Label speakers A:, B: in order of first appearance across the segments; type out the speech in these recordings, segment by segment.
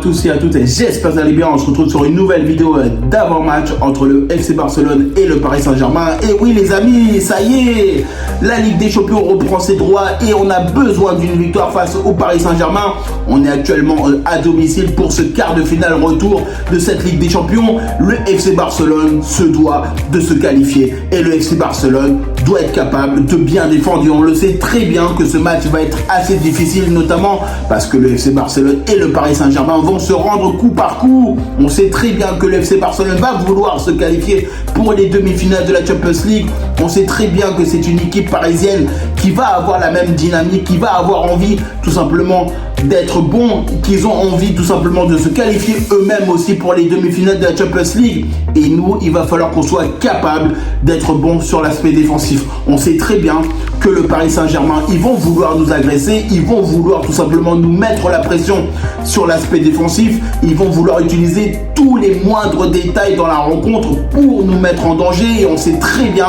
A: tous et à toutes, j'espère que vous allez bien. On se retrouve sur une nouvelle vidéo d'avant-match entre le FC Barcelone et le Paris Saint-Germain. Et oui les amis, ça y est, la Ligue des Champions reprend ses droits et on a besoin d'une victoire face au Paris Saint-Germain. On est actuellement à domicile pour ce quart de finale retour de cette Ligue des Champions. Le FC Barcelone se doit de se qualifier et le FC Barcelone doit être capable de bien défendre. Et on le sait très bien que ce match va être assez difficile, notamment parce que le FC Barcelone et le Paris Saint-Germain vont se rendre coup par coup. On sait très bien que le FC Barcelone va vouloir se qualifier pour les demi-finales de la Champions League. On sait très bien que c'est une équipe parisienne qui va avoir la même dynamique, qui va avoir envie tout simplement d'être bon, qu'ils ont envie tout simplement de se qualifier eux-mêmes aussi pour les demi-finales de la Champions League. Et nous, il va falloir qu'on soit capable d'être bon sur l'aspect défensif. On sait très bien que le Paris Saint-Germain, ils vont vouloir nous agresser, ils vont vouloir tout simplement nous mettre la pression sur l'aspect défensif, ils vont vouloir utiliser tous les moindres détails dans la rencontre pour nous mettre en danger. Et on sait très bien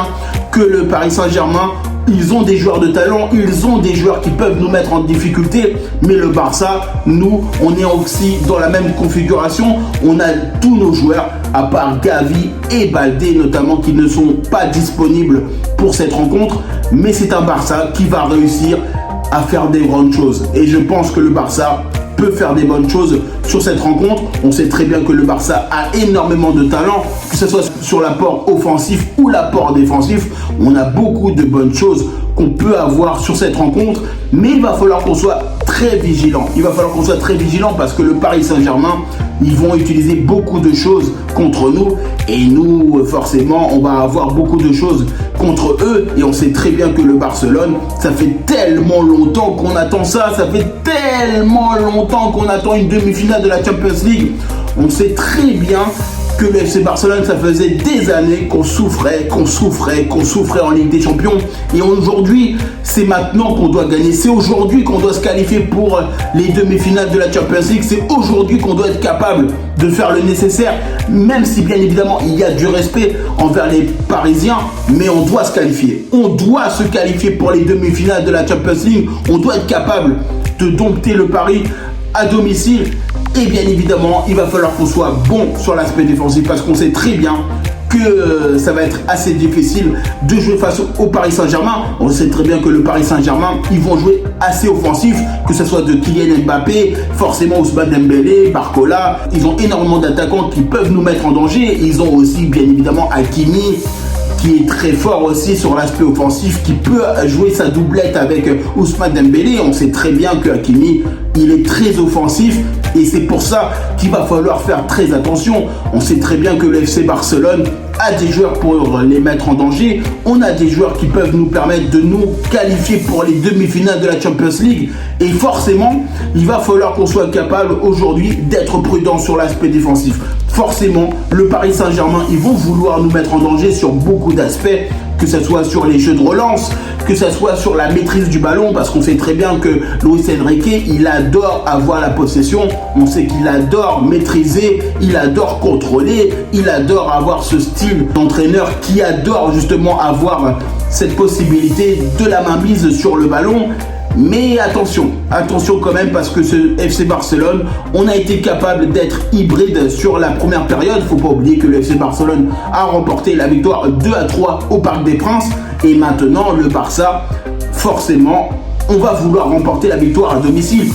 A: que le Paris Saint-Germain, ils ont des joueurs de talent, ils ont des joueurs qui peuvent nous mettre en difficulté. Mais le Barça, nous, on est aussi dans la même configuration. On a tous nos joueurs, à part Gavi et Baldé notamment, qui ne sont pas disponibles pour cette rencontre. Mais c'est un Barça qui va réussir à faire des grandes choses. Et je pense que le Barça peut faire des bonnes choses sur cette rencontre. On sait très bien que le Barça a énormément de talent, que ce soit sur l'apport offensif ou l'apport défensif. On a beaucoup de bonnes choses qu'on peut avoir sur cette rencontre, mais il va falloir qu'on soit très vigilant. Il va falloir qu'on soit très vigilant parce que le Paris Saint-Germain, ils vont utiliser beaucoup de choses contre nous et nous, forcément, on va avoir beaucoup de choses contre eux. Et on sait très bien que le Barcelone, ça fait tellement longtemps qu'on attend ça, ça fait tellement longtemps qu'on attend une demi-finale de la Champions League. On sait très bien que le FC Barcelone, ça faisait des années qu'on souffrait en Ligue des Champions. Et aujourd'hui, c'est maintenant qu'on doit gagner. C'est aujourd'hui qu'on doit se qualifier pour les demi-finales de la Champions League. C'est aujourd'hui qu'on doit être capable de faire le nécessaire, même si bien évidemment il y a du respect envers les Parisiens, mais on doit se qualifier. On doit se qualifier pour les demi-finales de la Champions League. On doit être capable de dompter le Paris à domicile. Et bien évidemment, il va falloir qu'on soit bon sur l'aspect défensif parce qu'on sait très bien que ça va être assez difficile de jouer face au Paris Saint-Germain. On sait très bien que le Paris Saint-Germain, ils vont jouer assez offensif, que ce soit de Kylian Mbappé, forcément Ousmane Dembélé, Barcola. Ils ont énormément d'attaquants qui peuvent nous mettre en danger. Ils ont aussi bien évidemment Hakimi, qui est très fort aussi sur l'aspect offensif, qui peut jouer sa doublette avec Ousmane Dembélé. On sait très bien que Hakimi, il est très offensif et c'est pour ça qu'il va falloir faire très attention. On sait très bien que le FC Barcelone a des joueurs pour les mettre en danger. On a des joueurs qui peuvent nous permettre de nous qualifier pour les demi-finales de la Champions League. Et forcément, il va falloir qu'on soit capable aujourd'hui d'être prudent sur l'aspect défensif. Forcément, le Paris Saint-Germain, ils vont vouloir nous mettre en danger sur beaucoup d'aspects, que ce soit sur les jeux de relance, que ce soit sur la maîtrise du ballon, parce qu'on sait très bien que Luis Enrique, il adore avoir la possession, on sait qu'il adore maîtriser, il adore contrôler, il adore avoir ce style d'entraîneur qui adore justement avoir cette possibilité de la mainmise sur le ballon. Mais attention quand même, parce que ce FC Barcelone, on a été capable d'être hybride sur la première période. Faut pas oublier que le FC Barcelone a remporté la victoire 2-3 au Parc des Princes. Et maintenant, le Barça, forcément, on va vouloir remporter la victoire à domicile.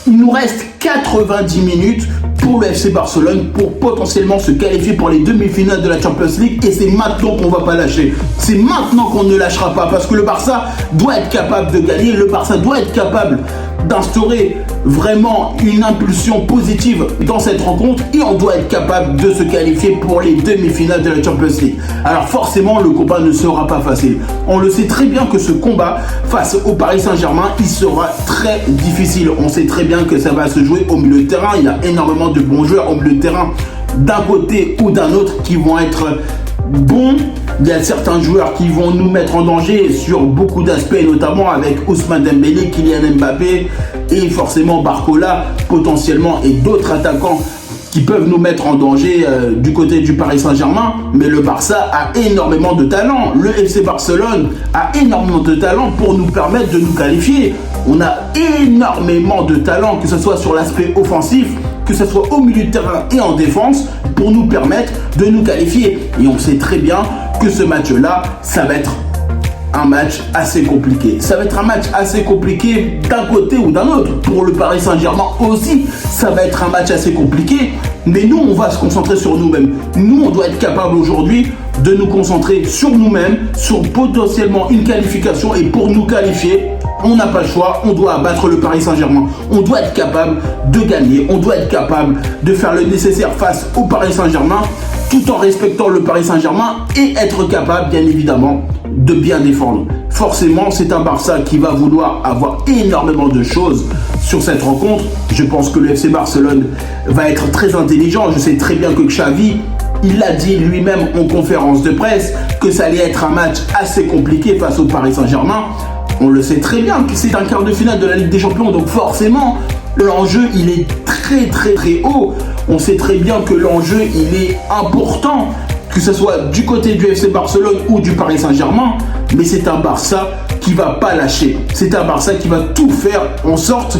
A: Il nous reste 90 minutes pour le FC Barcelone pour potentiellement se qualifier pour les demi-finales de la Champions League et c'est maintenant qu'on va pas lâcher. C'est maintenant qu'on ne lâchera pas parce que le Barça doit être capable de gagner, le Barça doit être capable d'instaurer vraiment une impulsion positive dans cette rencontre et on doit être capable de se qualifier pour les demi-finales de la Champions League. Alors forcément, le combat ne sera pas facile. On le sait très bien que ce combat face au Paris Saint-Germain, il sera très difficile. On sait très bien que ça va se jouer au milieu de terrain. Il y a énormément de bons joueurs au milieu de terrain d'un côté ou d'un autre qui vont être bons. Il y a certains joueurs qui vont nous mettre en danger sur beaucoup d'aspects, notamment avec Ousmane Dembélé, Kylian Mbappé et forcément Barcola potentiellement et d'autres attaquants qui peuvent nous mettre en danger du côté du Paris Saint-Germain. Mais le Barça a énormément de talent. Le FC Barcelone a énormément de talent pour nous permettre de nous qualifier. On a énormément de talent, que ce soit sur l'aspect offensif, que que ce soit au milieu de terrain et en défense, pour nous permettre de nous qualifier. Et on sait très bien que ce match-là, ça va être un match assez compliqué. Ça va être un match assez compliqué d'un côté ou d'un autre. Pour le Paris Saint-Germain aussi, ça va être un match assez compliqué. Mais nous, on va se concentrer sur nous-mêmes. Nous, on doit être capable aujourd'hui de nous concentrer sur nous-mêmes, sur potentiellement une qualification. Et pour nous qualifier, on n'a pas le choix, on doit abattre le Paris Saint-Germain. On doit être capable de gagner, on doit être capable de faire le nécessaire face au Paris Saint-Germain, tout en respectant le Paris Saint-Germain et être capable, bien évidemment, de bien défendre. Forcément, c'est un Barça qui va vouloir avoir énormément de choses sur cette rencontre. Je pense que le FC Barcelone va être très intelligent. Je sais très bien que Xavi, il l'a dit lui-même en conférence de presse, que ça allait être un match assez compliqué face au Paris Saint-Germain. On le sait très bien que c'est un quart de finale de la Ligue des Champions, donc forcément, l'enjeu, il est très haut. On sait très bien que l'enjeu, il est important, que ce soit du côté du FC Barcelone ou du Paris Saint-Germain, mais c'est un Barça qui va pas lâcher. C'est un Barça qui va tout faire en sorte,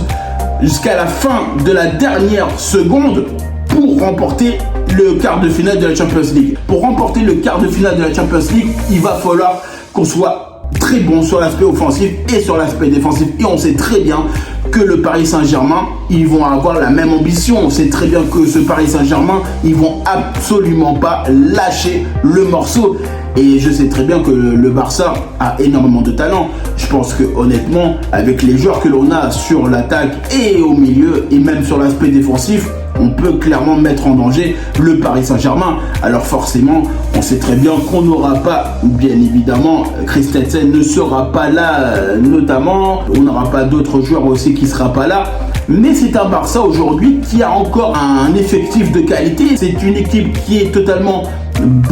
A: jusqu'à la fin de la dernière seconde, pour remporter le quart de finale de la Champions League. Pour remporter le quart de finale de la Champions League, il va falloir qu'on soit très bon sur l'aspect offensif et sur l'aspect défensif. Et on sait très bien que le Paris Saint-Germain, ils vont avoir la même ambition. On sait très bien que ce Paris Saint-Germain, ils vont absolument pas lâcher le morceau. Et je sais très bien que le Barça a énormément de talent. Je pense que honnêtement, avec les joueurs que l'on a sur l'attaque et au milieu, et même sur l'aspect défensif, on peut clairement mettre en danger le Paris Saint-Germain. Alors forcément, on sait très bien qu'on n'aura pas, bien évidemment, Christensen ne sera pas là, notamment. On n'aura pas d'autres joueurs aussi qui ne seront pas là. Mais c'est un Barça aujourd'hui qui a encore un effectif de qualité. C'est une équipe qui est totalement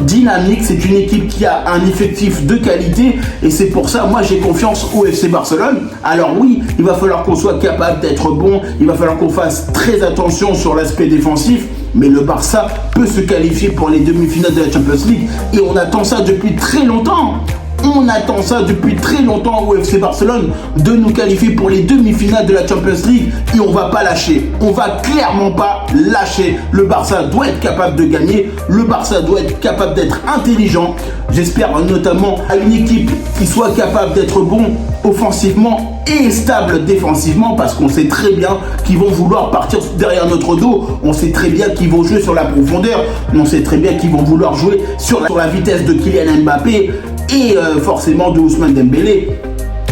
A: dynamique, c'est une équipe qui a un effectif de qualité et c'est pour ça, moi j'ai confiance au FC Barcelone. Alors oui, il va falloir qu'on soit capable d'être bon, il va falloir qu'on fasse très attention sur l'aspect défensif, mais le Barça peut se qualifier pour les demi-finales de la Champions League et on attend ça depuis très longtemps. On attend ça depuis très longtemps au FC Barcelone de nous qualifier pour les demi-finales de la Champions League et on va pas lâcher. On va clairement pas lâcher. Le Barça doit être capable de gagner. Le Barça doit être capable d'être intelligent. J'espère notamment à une équipe qui soit capable d'être bon offensivement et stable défensivement parce qu'on sait très bien qu'ils vont vouloir partir derrière notre dos. On sait très bien qu'ils vont jouer sur la profondeur. On sait très bien qu'ils vont vouloir jouer sur la vitesse de Kylian Mbappé et forcément de Ousmane Dembélé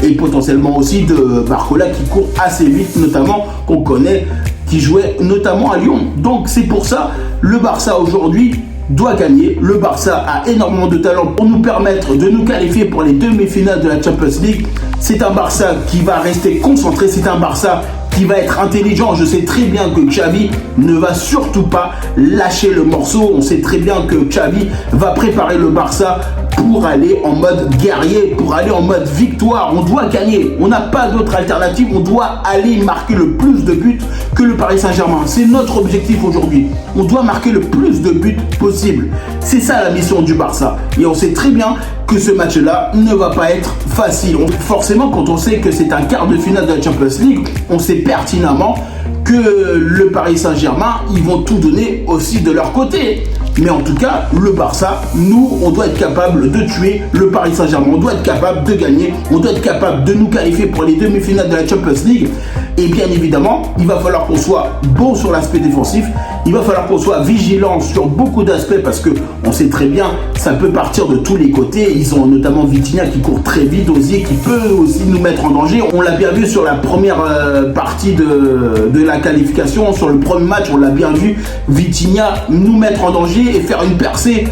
A: et potentiellement aussi de Barcola qui court assez vite, notamment qu'on connaît, qui jouait notamment à Lyon. Donc c'est pour ça le Barça aujourd'hui doit gagner. Le Barça a énormément de talent pour nous permettre de nous qualifier pour les demi-finales de la Champions League. C'est un Barça qui va rester concentré, c'est un Barça qui va être intelligent. Je sais très bien que Xavi ne va surtout pas lâcher le morceau. On sait très bien que Xavi va préparer le Barça pour aller en mode guerrier, pour aller en mode victoire. On doit gagner, on n'a pas d'autre alternative, on doit aller marquer le plus de buts que le Paris Saint-Germain. C'est notre objectif aujourd'hui. On doit marquer le plus de buts possible. C'est ça la mission du Barça. Et on sait très bien que ce match-là ne va pas être facile. Forcément, quand on sait que c'est un quart de finale de la Champions League, on sait pertinemment que le Paris Saint-Germain, ils vont tout donner aussi de leur côté. Mais en tout cas, le Barça, nous, on doit être capable de tuer le Paris Saint-Germain. On doit être capable de gagner. On doit être capable de nous qualifier pour les demi-finales de la Champions League. Et bien évidemment, il va falloir qu'on soit bon sur l'aspect défensif. Il va falloir qu'on soit vigilant sur beaucoup d'aspects parce que on sait très bien, ça peut partir de tous les côtés. Ils ont notamment Vitinha qui court très vite, Osier qui peut aussi nous mettre en danger. On l'a bien vu sur la première partie de la qualification. Sur le premier match, on l'a bien vu, Vitinha nous mettre en danger et faire une percée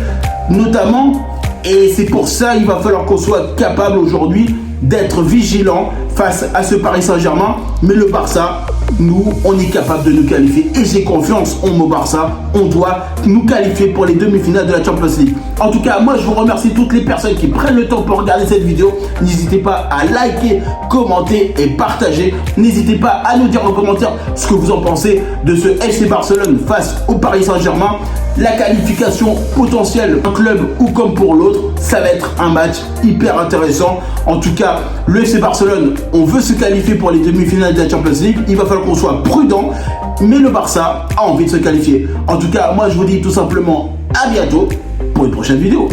A: notamment. Et c'est pour ça il va falloir qu'on soit capable aujourd'hui d'être vigilant face à ce Paris Saint-Germain. Mais le Barça, nous, on est capable de nous qualifier. Et j'ai confiance en mon Barça. On doit nous qualifier pour les demi-finales de la Champions League. En tout cas, moi, je vous remercie toutes les personnes qui prennent le temps pour regarder cette vidéo. N'hésitez pas à liker, commenter et partager. N'hésitez pas à nous dire en commentaire ce que vous en pensez de ce FC Barcelone face au Paris Saint-Germain. La qualification potentielle, un club ou comme pour l'autre, ça va être un match hyper intéressant. En tout cas, le FC Barcelone, on veut se qualifier pour les demi-finales de la Champions League. Il va falloir qu'on soit prudent mais le Barça a envie de se qualifier. En tout cas, moi je vous dis tout simplement à bientôt pour une prochaine vidéo.